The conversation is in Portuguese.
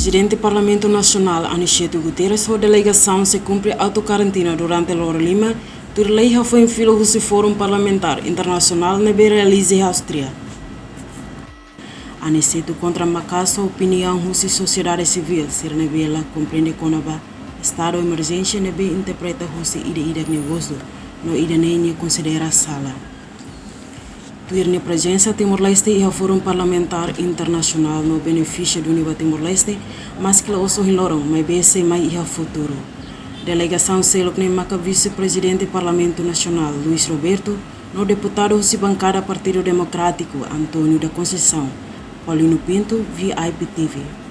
Presidente do Parlamento Nacional, Aniceto Guterres, sua delegação se cumpre autocarantina durante a hora lima, turleia foi em fila do Fórum Parlamentar Internacional na realize Áustria. Aniceto contra a opinião da sociedade civil, ser na vela compreende conaba estado de emergência na interpreta o ida negócio, no ida nem considera sala. Tuirne presença Timor-Leste e o Fórum Parlamentar Internacional no benefício do nível Timor-Leste, mas que osso hilorong mai bese mai ia futuro. Delegação selok ne maka vice-presidente do Parlamento Nacional, Luiz Roberto, no deputado da bancada Partido Democrático, Antônio da Conceição, Paulino Pinto, VIP TV.